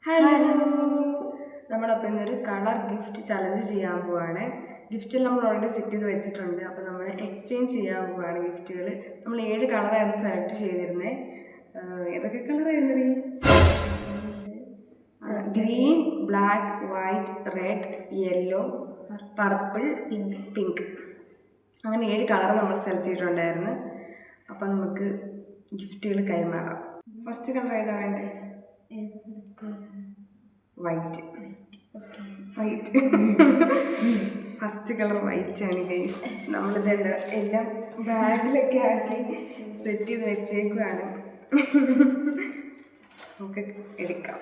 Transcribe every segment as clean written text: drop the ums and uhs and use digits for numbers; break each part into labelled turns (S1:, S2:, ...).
S1: Hello, നമ്മളപ്പോൾ ഇന്നൊരു colour gift challenge ചെയ്യാൻ പോവാണ്. ഗിഫ്റ്റിൽ നമ്മൾ ഓൾറെഡി സെറ്റ് ചെയ്ത് വെച്ചിട്ടുണ്ട്. അപ്പോൾ നമ്മൾ എക്സ്ചേഞ്ച് ചെയ്യാൻ പോവാണ് ഗിഫ്റ്റുകൾ. നമ്മൾ 7 കളറായിരുന്നു സെലക്ട് ചെയ്തിരുന്നത്. ഏതൊക്കെ കളറായിരുന്നു? Green, black, white, red, yellow, purple, pink. അങ്ങനെ 7 കളർ നമ്മൾ സെലക്ട് ചെയ്തിട്ടുണ്ടായിരുന്നു. അപ്പം നമുക്ക് ഗിഫ്റ്റുകൾ കൈമാറാം. ഫസ്റ്റ് കളർ ഏതാ വേണ്ടേ? വൈറ്റ്. ഫസ്റ്റ് കളർ വൈറ്റ് ആണ് ഗൈസ്. നമ്മളിതെല്ലാം എല്ലാം ബാഗിലൊക്കെ ആക്കി സെറ്റ് ചെയ്ത് വെച്ചേക്കുവാണ്. നമുക്ക് എടുക്കാം.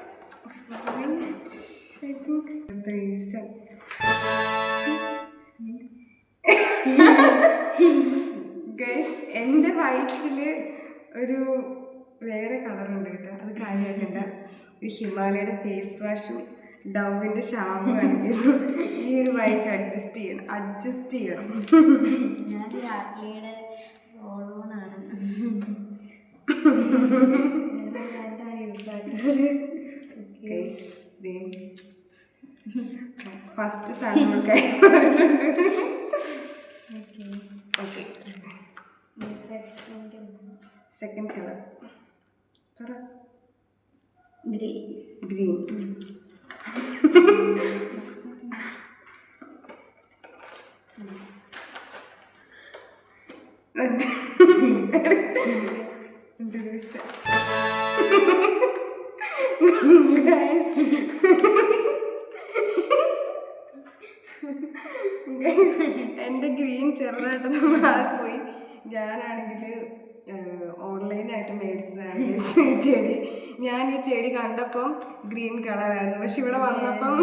S1: ഗൈസ്, എൻ്റെ വൈറ്റിൽ ഒരു വേറെ കളറുണ്ട് കേട്ടോ, അത് കാര്യമാക്കണ്ട. ഒരു ഹിമാലയയുടെ ഫേസ് വാഷും ഡവിൻ്റെ ഷാമ്പു കാണിക്കുന്നു. ഈ ഒരു വൈറ്റ് അഡ്ജസ്റ്റ് ചെയ്യണം.
S2: ഞാൻ ലാഡ്ലിയുടെ റോളോണാണ്
S1: ഫസ്റ്റ് സാധനങ്ങൾ സെക്കൻഡ് കളർ ഗ്രീൻ. എൻ്റെ ഗ്രീൻ ചെറുതായിട്ട് മാറിപ്പോയി. ഞാനാണെങ്കിൽ ഓൺലൈനായിട്ട് മേടിച്ചതാണ് ചെടി. ഞാൻ ഈ ചെടി കണ്ടപ്പം ഗ്രീൻ കളറായിരുന്നു, പക്ഷെ ഇവിടെ വന്നപ്പം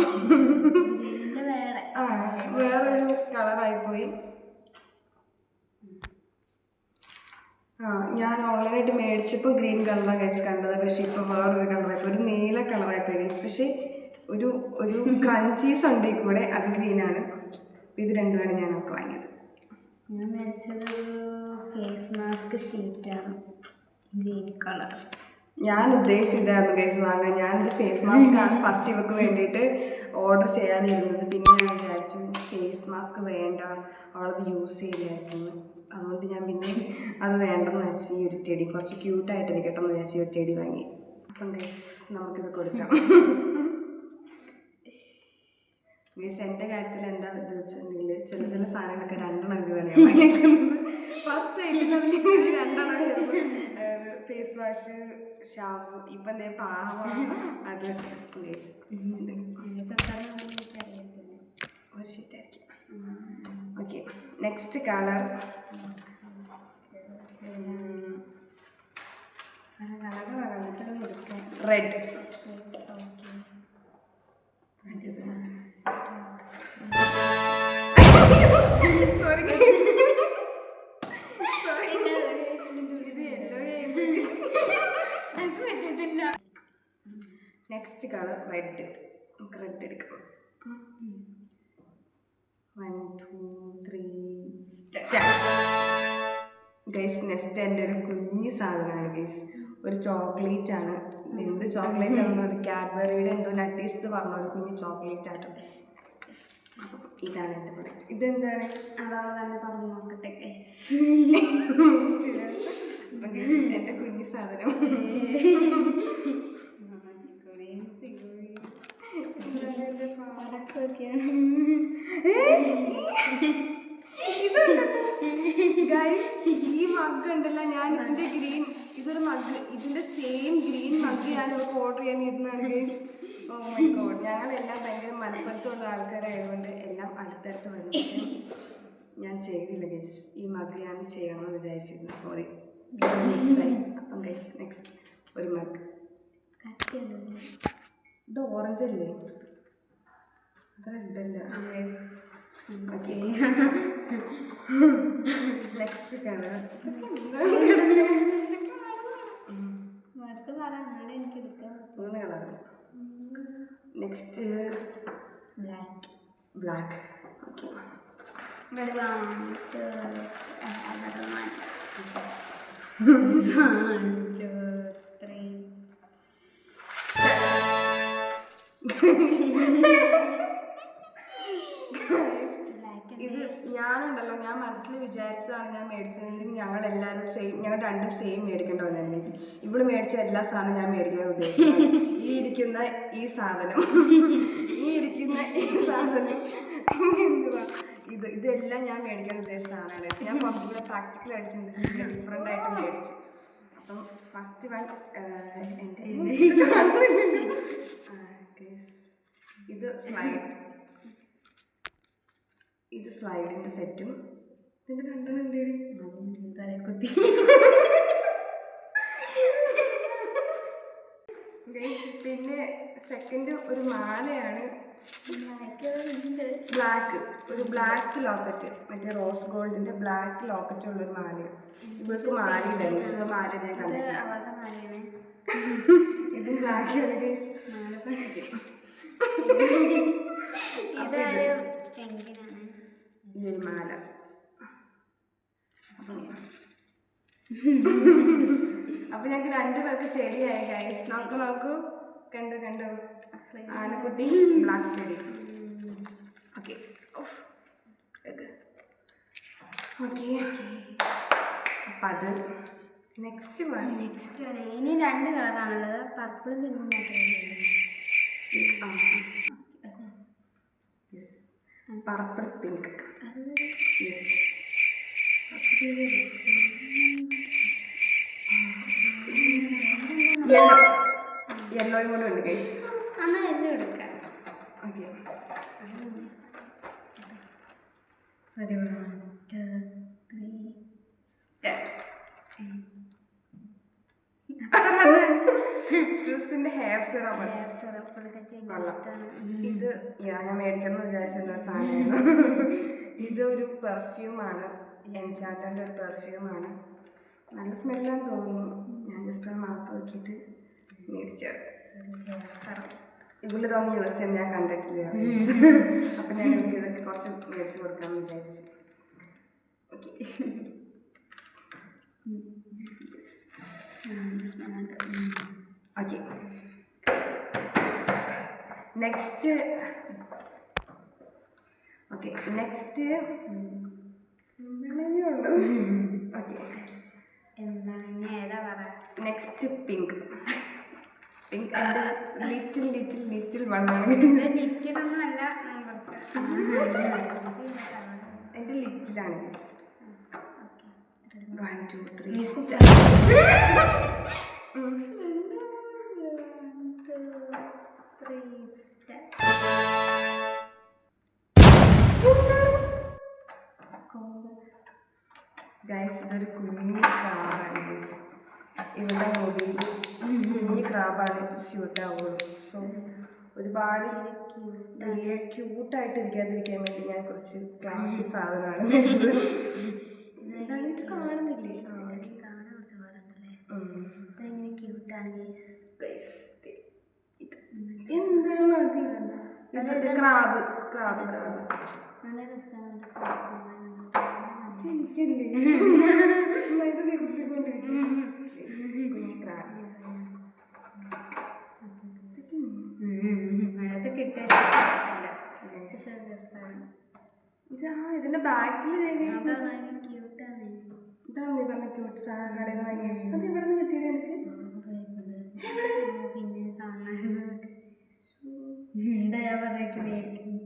S1: വേറൊരു കളറായിപ്പോയി. ഞാൻ ഓൺലൈനായിട്ട് മേടിച്ചപ്പോൾ ഗ്രീൻ കളറാണ് ഗൈസ് കണ്ടത്, പക്ഷെ ഇപ്പം വേറൊരു കളറായിപ്പോൾ ഒരു നീല കളറായിപ്പോയി ഗൈസ്. പക്ഷെ ഒരു ക്രഞ്ചീസ് ഉണ്ട് ഈ കൂടെ, അത് ഗ്രീനാണ്. ഇത് രണ്ടുമാണ് ഞാനൊക്കെ വാങ്ങിയത്.
S2: ഞാൻ മേടിച്ചത് ഫേസ് മാസ്ക് ഷീറ്റാണ്, ഗ്രീൻ കളർ.
S1: ഞാൻ ഉദ്ദേശിച്ചിട്ടായിരുന്നു ഗൈസ് വാങ്ങാൻ. ഞാനൊരു ഫേസ് മാസ്ക് ആണ് ഫസ്റ്റ് ഇവർക്ക് വേണ്ടിയിട്ട് ഓർഡർ ചെയ്യാനിരുന്നത്. പിന്നെ ഞാൻ വിചാരിച്ചു ഫേസ് മാസ്ക് വേണ്ട, അവളത് യൂസ് ചെയ്തായിരുന്നു. അതുകൊണ്ട് ഞാൻ പിന്നെ അത് വേണ്ടെന്ന് വെച്ച് ഈ ഒരു ചെടി കുറച്ച് ക്യൂട്ടായിട്ടിരിക്കട്ടെ എന്ന് വിചാരിച്ച് ഒരു ചെടി വാങ്ങി. അപ്പം ഗൈസ് നമുക്കിത് കൊടുക്കാം. ഗൈസ്, എൻ്റെ കാര്യത്തിൽ എന്താ ഇത് വെച്ചിട്ടുണ്ടെങ്കിൽ ചില സാധനങ്ങളൊക്കെ 2 വിലയാണ്. ഫസ്റ്റ് ആയിട്ട് 2 ഫേസ് വാഷ്, ഷാമ്പു, ഇപ്പം എന്താ പാവ അത് ഗൈസ് ഒരു ഷീറ്റായിരിക്കും. Okay, next colour red. Next colour red. നമുക്ക് റെഡ് എടുക്കാം. 1 2 3 ഗൈസ്, നെക്സ്റ്റ് എൻ്റെ ഒരു കുഞ്ഞു സാധനമാണ് ഗൈസ്. ഒരു ചോക്ലേറ്റ് ആണ്. എന്ത് ചോക്ലേറ്റ് ആണെന്ന് ഒരു കാഡ്ബറിയുടെ എന്തോ നട്ടീസ് പറഞ്ഞ ഒരു കുഞ്ഞു ചോക്ലേറ്റ് ആണ്. ഇതാണ് എൻ്റെ പ്രൊഡക്റ്റ്. ഇതെന്താണ്?
S2: അതാണ് തന്നെ തുറന്ന് നോക്കട്ടെ
S1: എൻ്റെ കുഞ്ഞു സാധനം. ഈ മഗ് ഉണ്ടല്ലോ, ഞാൻ ഇതിന്റെ ഗ്രീൻ, ഇതൊരു മഗ്, ഇതിന്റെ സെയിം ഗ്രീൻ മഗ് ഞാൻ അവർക്ക് ഓർഡർ ചെയ്യാൻ ഇരുന്നാണ് ഗൈസ്. ഓ മൈ ഗോഡ്, ഞങ്ങളെല്ലാം ഭയങ്കര മലപ്പുറത്തുള്ള ആൾക്കാരായതുകൊണ്ട് എല്ലാം അടുത്തടുത്ത് വന്നു. ഞാൻ ചെയ്തില്ല ഗൈസ്. ഈ മഗ് ഞാൻ ചെയ്യണമെന്ന് വിചാരിച്ചിരുന്നു, സോറി മിസ്സായി. അപ്പം ഗൈസ് നെക്സ്റ്റ് ഒരു മഗ്. ഇത് ഓറഞ്ച് അല്ലേ? അത് റെഡല്ല. നെക്സ്റ്റ് കളർ മൂന്ന് കളർ. Next black. ഓക്കെ, ഇത് ഞാനുണ്ടല്ലോ, ഞാൻ മനസ്സിൽ വിചാരിച്ചതാണ് ഞാൻ മേടിച്ചതെങ്കിൽ ഞങ്ങളെല്ലാവരും സെയിം, ഞങ്ങൾ രണ്ടും സെയിം മേടിക്കേണ്ടവരാണ് മീൻസ് ഇവിടെ മേടിച്ച എല്ലാ സാധനവും ഞാൻ മേടിക്കാൻ ഉദ്ദേശിക്കുന്നത്. ഈ ഇരിക്കുന്ന ഈ സാധനം, ഈ ഇരിക്കുന്ന ഈ സാധനം, എന്തുവാ ഇതെല്ലാം ഞാൻ മേടിക്കാൻ ഉദ്ദേശിച്ച സാധനമാണ്. ഞാൻ കുറച്ചുകൂടെ പ്രാക്ടിക്കൽ അടിച്ച് ഡിഫറെൻ്റ് ആയിട്ട് മേടിച്ചു. അപ്പം ഫസ്റ്റ് വൺ എൻ്റെ ഇത് സ്ലൈഡിൻ്റെ സെറ്റും. ഇതിൻ്റെ രണ്ടെണ്ണം എന്തേലും
S2: കുത്തി.
S1: പിന്നെ സെക്കൻഡ് ഒരു മാലയാണ്, ബ്ലാക്ക്, ഒരു ബ്ലാക്ക് ലോക്കറ്റ്, മറ്റേ റോസ് ഗോൾഡിന്റെ ബ്ലാക്ക് ലോക്കറ്റ് ഉള്ളൊരു മാലയാണ്. ഇവൾക്ക് മാലയില്ല, മാല ഞാൻ കണ്ടില്ല. ഇത് ബ്ലാക്ക് ഈ ഒരു മാല. അപ്പൊ ഞങ്ങൾക്ക് രണ്ടുപേർക്ക് ചെടിയായി ഗൈസ്. നോക്കൂ, കണ്ടു ആനക്കുട്ടി ബ്ലാക്ക് ചെടി. ഓക്കെ ഓക്കെ, അപ്പം അത് നെക്സ്റ്റ്
S2: ഇനി 2 കളറാണുള്ളത്, പർപ്പിളും പിങ്കും
S1: പർപ്പിൾ പിങ്ക്. യെല്ലോയും കൂടെ ഉണ്ട് ഗൈസ്.
S2: എന്നാൽ എല്ലാം എടുക്കാം.
S1: Okay, hair syrup. ഇത് ഞാൻ മേടിക്കണം എന്ന് വിചാരിച്ചിരുന്ന സാധനമാണ്. ഇതൊരു പെർഫ്യൂമാണ്, എൻചാൻറ്റൻ്റെ ഒരു പെർഫ്യൂമാണ്. നല്ല സ്മെല്ലാന്ന് തോന്നുന്നു. ഞാൻ ജസ്റ്റ് അത് മാപ്പ് നോക്കിയിട്ട് മേടിച്ചത്. ഇതിലൊന്നും യൂസ് ചെയ്യാൻ ഞാൻ കണ്ടിട്ടില്ല. അപ്പം ഞാൻ എനിക്ക് ഇതൊക്കെ കുറച്ച് മേടിച്ച് കൊടുക്കാമെന്ന് വിചാരിച്ചു. Okay, okay, next. Okay, next okay, next pink. Pink എൻ്റെ ലിറ്റിൽ വണ്ണാണ്. എൻ്റെ ലിറ്റിലാണ്. 1 2 3 ഗൈസ്, ഇതൊരു കുഞ്ഞു ക്രാബാണ്. ഇവിടെ മുടി കുഞ്ഞു ക്രാബാണ് ഷൂട്ടാവുള്ളൂ. സോ ഒരുപാട് വലിയ ക്യൂട്ടായിട്ട് ഇരിക്കാതിരിക്കാൻ വേണ്ടി ഞാൻ കുറച്ച് ക്ലാസ്സിക് സാധനമാണ്. ഇത് കാണുന്നില്ലേ? എന്താണ് മതി? ക്രാബ് ക്രാബ് ക്രാബ്
S2: നല്ല രസമാണ്.
S1: എനിക്കില്ലേ ഇത് നിർത്തിക്കൊണ്ടിരിക്കും.
S2: അതൊക്കെ കിട്ടാൻ
S1: ഇതിന്റെ ബാക്കിൽ
S2: ഇതാണ് ക്യൂട്ടാണ്.
S1: ഇതാണ് നീ പറഞ്ഞ ക്യൂട്ട് സാധനം കടയിൽ നിന്ന് വാങ്ങിയത്. അത് എവിടെ നിന്ന് കിട്ടിയത് എനിക്ക്?
S2: പിന്നെ കാണാൻ എന്താ ഞാൻ പറഞ്ഞേക്ക് മേടിക്കും.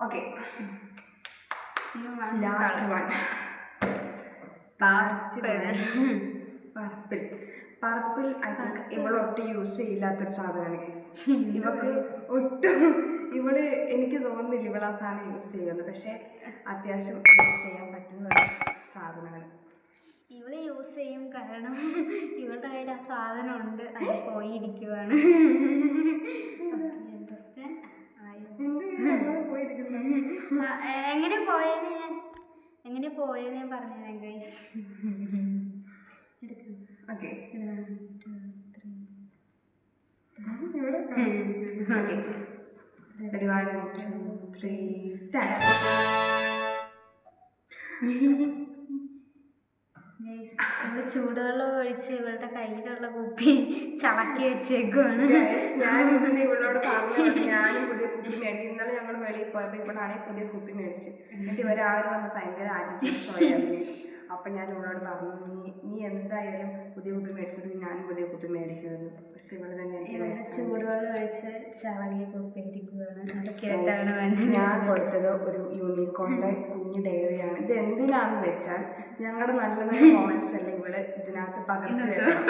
S1: Okay, purple. ഐ തിങ്ക് ഇവളൊട്ടും യൂസ് ചെയ്യില്ലാത്തൊരു സാധനമാണ്. ഇവക്ക് ഒട്ടും എനിക്ക് തോന്നുന്നില്ല ഇവൾ ആ സാധനം യൂസ് ചെയ്യുന്നത്. പക്ഷെ അത്യാവശ്യം യൂസ് ചെയ്യാൻ പറ്റുന്ന ഒരു സാധനമാണ്.
S2: ഇവള് യൂസ് ചെയ്യും, കാരണം ഇവളുടെ കയ്യിൽ ആ സാധനം ഉണ്ട്, അത് പോയിരിക്കുവാണ്. എങ്ങനെ പോയത് ഞാൻ പറഞ്ഞുതരാം ഗൈസ്.
S1: Okay, ready 1 2 3 start.
S2: ഇവിടെ ചൂടുവെള്ളം ഒഴിച്ച് ഇവളുടെ കയ്യിലുള്ള കുപ്പി ചളക്കി വെച്ചേക്കുവാണ്.
S1: ഞാൻ ഇതിന് ഇവളോട് പറഞ്ഞു ഞാനും പുതിയ കുപ്പി മേടിച്ചു. ഇന്നലെ ഞങ്ങൾ വെളിയിൽ പോയപ്പോൾ ഇവളാണെങ്കിൽ പുതിയ കുപ്പി മേടിച്ചു. എന്നിട്ട് ഇവരാരും വന്ന് ഭയങ്കര ആറ്റിറ്റ്യൂഡ്. അപ്പൊ ഞാൻ ഇവളോട് പറഞ്ഞു നീ എന്തായാലും പുതിയ കുപ്പി മേടിച്ചത് ഞാനും പുതിയ കുപ്പി മേടിക്കുമെന്ന്. പക്ഷെ ഇവള് തന്നെ
S2: ചൂടുവെള്ളം ഒഴിച്ച് ചളകിയ കുപ്പി ഇരിക്കുകയാണ്. അതൊക്കെ ആയിട്ടാണ് വേണ്ടത്.
S1: ഞാൻ കൊടുത്തത് ഒരു യൂണിക്കോണിന്റെ കുഞ്ഞു ഡയറിയാണ്. ഇത് എന്തിനാന്ന് വെച്ചാൽ ഞങ്ങളുടെ നല്ല നല്ല മൊമെന്റ്സ് എല്ലാം ഇവള് ഇതിനകത്ത് പകർത്തി വെക്കണം.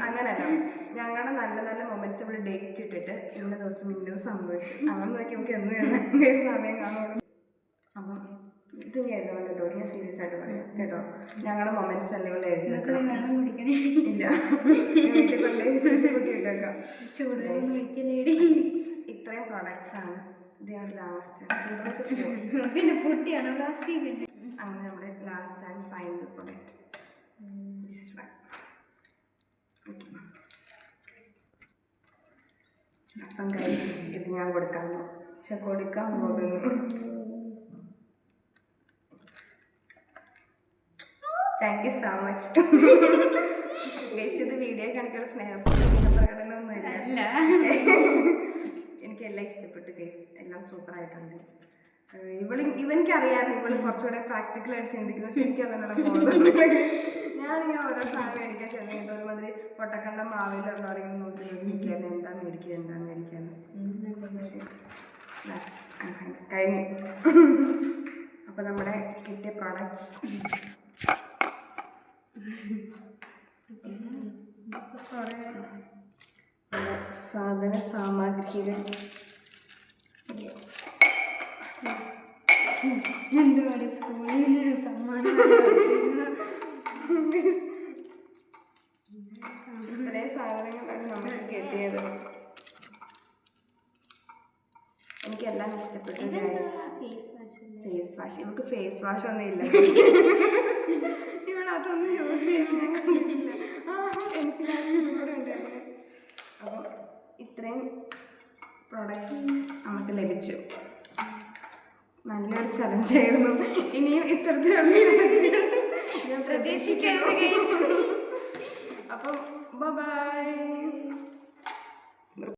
S1: അങ്ങനല്ല, ഞങ്ങളുടെ നല്ല നല്ല മൊമെന്റ്സ് ഇവിടെ ഡേറ്റ് ഇട്ടിട്ട് ഇന്ന ദിവസം ഇന്നത് സംഭവിച്ചു അങ്ങനെ നോക്കി നമുക്ക് എന്ന് സമയം കാണുള്ളൂ. അപ്പം ഇത് ഞാൻ എഴുതണം കേട്ടോ, ഞാൻ സീരിയസ് ആയിട്ട് പറയാം കേട്ടോ. ഞങ്ങളുടെ മൊമെന്റ്സ് എല്ലാം ഇവിടെ എഴുതി വെക്കണം. ഇല്ല, വീട്ടിൽ കൊണ്ടുപോയി ഇട്ടേക്കാം. ഇത്രയും പ്രോഡക്ട്സ് ആണ്. ഇത് ഞാൻ ലാസ്റ്റ്
S2: പിന്നെ പൊട്ടിയാണ് പ്ലാസ്റ്റിക്.
S1: അങ്ങനെ നമ്മുടെ ലാസ്റ്റ് ആൻഡ് ഫൈനൽ പ്രൊഡക്റ്റ്. അപ്പം ഗൈസ് ഇത് ഞാൻ കൊടുക്കാൻ പോകുന്നു. Thank you so much guys. ഇത് വീഡിയോ കാണിക്കാൻ സ്നേഹപ്രകടനമൊന്നുമില്ല. എനിക്കെല്ലാം ഇഷ്ടപ്പെട്ടു ഗൈസ്, എല്ലാം സൂപ്പർ ആയിട്ടുണ്ട്. ഇവനിക്ക് അറിയാമായിരുന്നു ഇവള് കുറച്ചുകൂടെ പ്രാക്ടിക്കലായിട്ട് ചിന്തിക്കുന്നു. പക്ഷെ എനിക്ക് അതിനുള്ള ബോധമൊന്നുമില്ല. ഞാനിങ്ങനെ ഓരോ സാധനം മേടിക്കാൻ ചെന്നിട്ട് ഒരുമാതിരി പൊട്ടക്കണ്ട മാവിലുള്ളവരെങ്കിലും നോക്കി നോക്കിയിരിക്കുകയാണ് എന്താ മേടിക്കാന്ന്. കഴിഞ്ഞു. അപ്പൊ നമ്മുടെ കിട്ടിയ പ്രോഡക്ട്സ് സാധന സാമഗ്രികൾ
S2: എന്തുവാടി സ്കൂളിൽ നിന്ന് സമ്മാനം
S1: ഇത്രയും സാധനങ്ങളാണ് നമുക്ക് കിട്ടിയത്. എനിക്കെല്ലാം ഇഷ്ടപ്പെട്ടു. ഫേസ് വാഷ്, ഇവർക്ക് ഫേസ് വാഷ് ഒന്നും ഇല്ല. ഇവളതൊന്നും യൂസ് ചെയ്യുന്നില്ല. എനിക്ക് അപ്പം ഇത്രയും പ്രോഡക്റ്റ്സ് നമുക്ക് ലഭിച്ചു. നല്ലൊരു ചലഞ്ചായിരുന്നു. ഇനിയും ഇത്തരത്തിലുള്ള ഞാൻ പ്രതീക്ഷിക്കുന്നു. അപ്പം ബൈ.